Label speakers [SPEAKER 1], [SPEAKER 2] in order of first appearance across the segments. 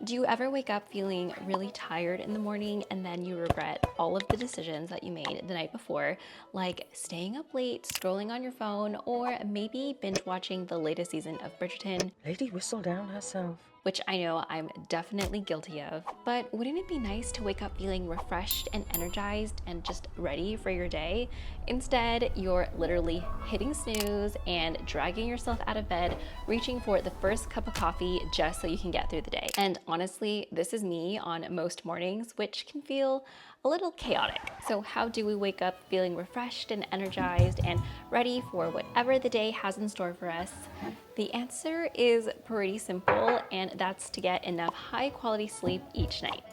[SPEAKER 1] Do you ever wake up feeling really tired in the morning and then you regret all of the decisions that you made the night before, like staying up late, scrolling on your phone, or maybe binge watching the latest season of Bridgerton?
[SPEAKER 2] Lady whistle down herself.
[SPEAKER 1] Which I know I'm definitely guilty of. But wouldn't it be nice to wake up feeling refreshed and energized and just ready for your day? Instead, you're literally hitting snooze and dragging yourself out of bed, reaching for the first cup of coffee just so you can get through the day. And honestly, this is me on most mornings, which can feel a little chaotic. So how do we wake up feeling refreshed and energized and ready for whatever the day has in store for us? The answer is pretty simple, and that's to get enough high quality sleep each night.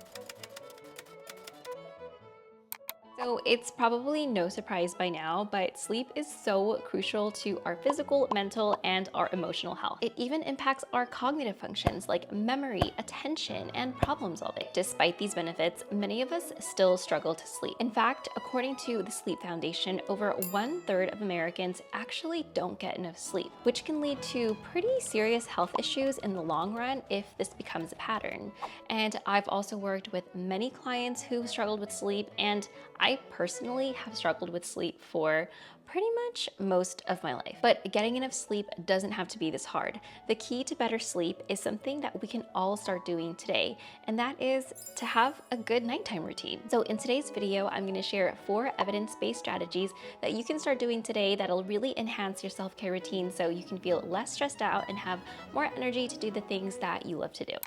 [SPEAKER 1] So it's probably no surprise by now, but sleep is so crucial to our physical, mental, and our emotional health. It even impacts our cognitive functions like memory, attention, and problem solving. Despite these benefits, many of us still struggle to sleep. In fact, according to the Sleep Foundation, over 1/3 of Americans actually don't get enough sleep, which can lead to pretty serious health issues in the long run if this becomes a pattern. And I've also worked with many clients who struggled with sleep, and I personally have struggled with sleep for pretty much most of my life. But getting enough sleep doesn't have to be this hard. The key to better sleep is something that we can all start doing today, and that is to have a good nighttime routine. So in today's video, I'm going to share 4 evidence-based strategies that you can start doing today that'll really enhance your self-care routine so you can feel less stressed out and have more energy to do the things that you love to do.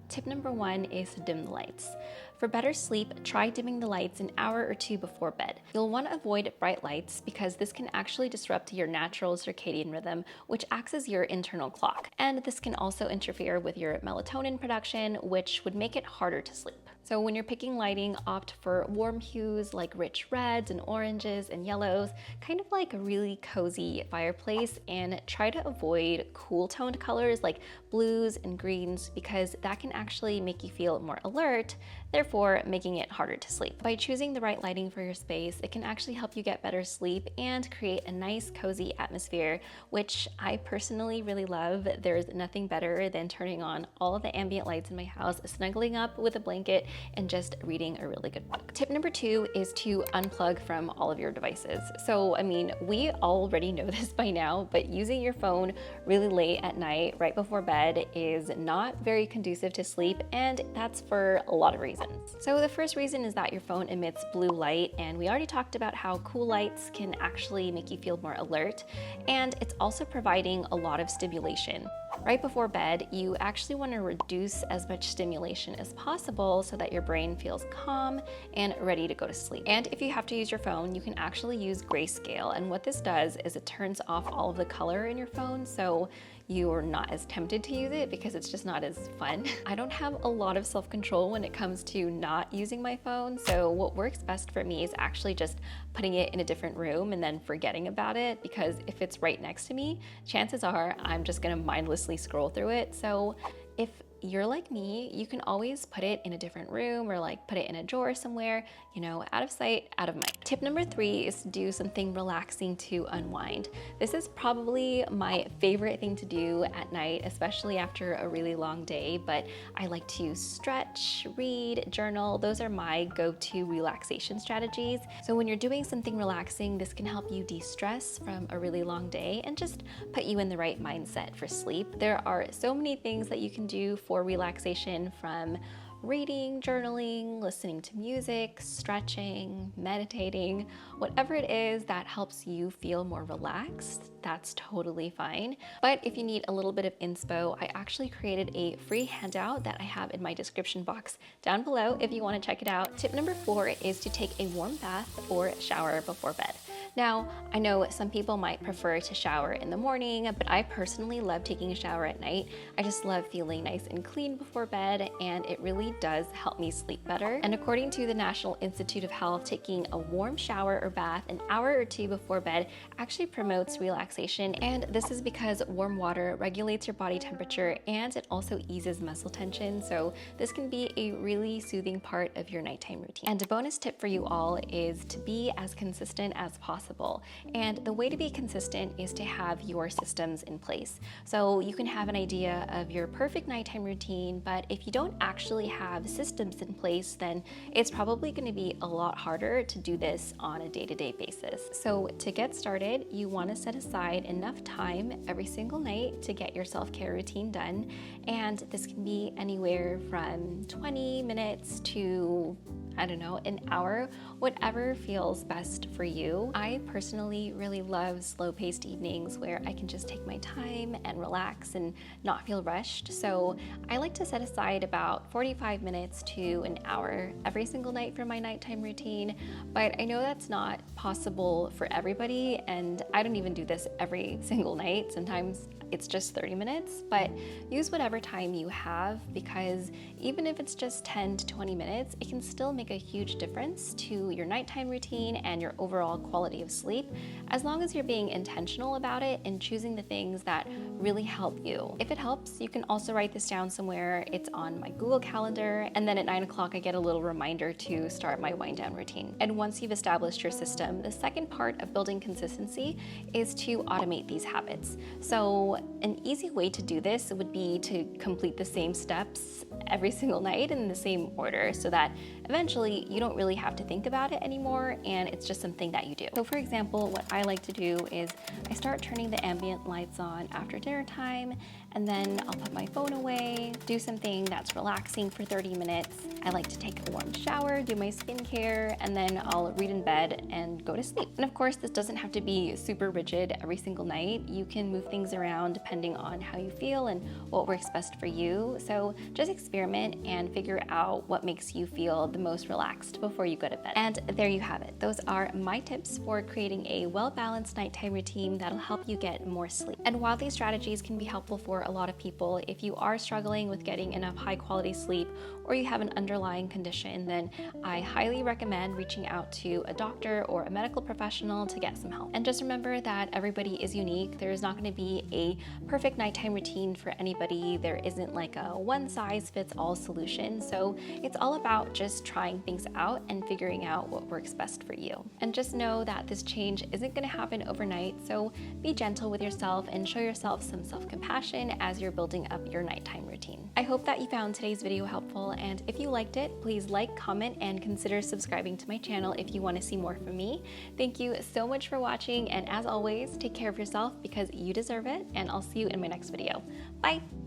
[SPEAKER 1] Tip number 1 is to dim the lights. For better sleep, try dimming the lights an hour or 2 before bed. You'll want to avoid bright lights because this can actually disrupt your natural circadian rhythm, which acts as your internal clock. And this can also interfere with your melatonin production, which would make it harder to sleep. So when you're picking lighting, opt for warm hues like rich reds and oranges and yellows, kind of like a really cozy fireplace, and try to avoid cool toned colors like blues and greens because that can actually make you feel more alert, therefore making it harder to sleep. By choosing the right lighting for your space, it can actually help you get better sleep and create a nice cozy atmosphere, which I personally really love. There's nothing better than turning on all of the ambient lights in my house, snuggling up with a blanket, and just reading a really good book. Tip number 2 is to unplug from all of your devices. So, I mean, we already know this by now, but using your phone really late at night, right before bed, is not very conducive to sleep, and that's for a lot of reasons. So the first reason is that your phone emits blue light, and we already talked about how cool lights can actually make you feel more alert, and it's also providing a lot of stimulation. Right before bed, you actually want to reduce as much stimulation as possible so that your brain feels calm and ready to go to sleep. And if you have to use your phone, you can actually use grayscale. And what this does is it turns off all of the color in your phone so you're not as tempted to use it because it's just not as fun. I don't have a lot of self-control when it comes to not using my phone, so what works best for me is actually just putting it in a different room and then forgetting about it, because if it's right next to me, chances are I'm just gonna mindlessly scroll through it. So if you're like me, you can always put it in a different room or like put it in a drawer somewhere, you know, out of sight, out of mind. Tip number 3 is to do something relaxing to unwind. This is probably my favorite thing to do at night, especially after a really long day, but I like to stretch, read, journal. Those are my go-to relaxation strategies. So when you're doing something relaxing, this can help you de-stress from a really long day and just put you in the right mindset for sleep. There are so many things that you can do for relaxation, from reading, journaling, listening to music, stretching, meditating, whatever it is that helps you feel more relaxed, that's totally fine. But if you need a little bit of inspo, I actually created a free handout that I have in my description box down below if you want to check it out. Tip number 4 is to take a warm bath or shower before bed. Now, I know some people might prefer to shower in the morning, but I personally love taking a shower at night. I just love feeling nice and clean before bed, and it really really does help me sleep better. And according to the National Institute of Health, taking a warm shower or bath an hour or two before bed actually promotes relaxation. And this is because warm water regulates your body temperature and it also eases muscle tension. So this can be a really soothing part of your nighttime routine. And a bonus tip for you all is to be as consistent as possible. And the way to be consistent is to have your systems in place. So you can have an idea of your perfect nighttime routine, but if you don't actually have systems in place, then it's probably going to be a lot harder to do this on a day-to-day basis. So to get started, you want to set aside enough time every single night to get your self-care routine done. And this can be anywhere from 20 minutes to, I don't know, an hour, whatever feels best for you. I personally really love slow-paced evenings where I can just take my time and relax and not feel rushed. So I like to set aside about 45 minutes to an hour every single night for my nighttime routine, but I know that's not possible for everybody, and I don't even do this every single night. Sometimes it's just 30 minutes, but use whatever time you have, because even if it's just 10 to 20 minutes, it can still make a huge difference to your nighttime routine and your overall quality of sleep, as long as you're being intentional about it and choosing the things that really help you. If it helps, you can also write this down somewhere. It's on my Google Calendar, and then at 9 o'clock I get a little reminder to start my wind down routine. And once you've established your system, the second part of building consistency is to automate these habits. So an easy way to do this would be to complete the same steps every single night in the same order, so that eventually you don't really have to think about it anymore and it's just something that you do. So for example, what I like to do is I start turning the ambient lights on after dinner time, and then I'll put my phone away, do something that's relaxing for 30 minutes. I like to take a warm shower, do my skincare, and then I'll read in bed and go to sleep. And of course, this doesn't have to be super rigid every single night. You can move things around depending on how you feel and what works best for you. So just experiment and figure out what makes you feel the most relaxed before you go to bed. And there you have it. Those are my tips for creating a well-balanced nighttime routine that'll help you get more sleep. And while these strategies can be helpful for a lot of people, if you are struggling with getting enough high-quality sleep or you have an underlying condition, then I highly recommend reaching out to a doctor or a medical professional to get some help. And just remember that everybody is unique. There is not going to be a perfect nighttime routine for anybody. There isn't like a one-size-fits-all solution. So it's all about just trying things out and figuring out what works best for you. And just know that this change isn't going to happen overnight, so be gentle with yourself and show yourself some self-compassion as you're building up your nighttime routine. I hope that you found today's video helpful, and if you liked it, please like, comment, and consider subscribing to my channel if you want to see more from me. Thank you so much for watching, and as always, take care of yourself because you deserve it, and I'll see you in my next video. Bye!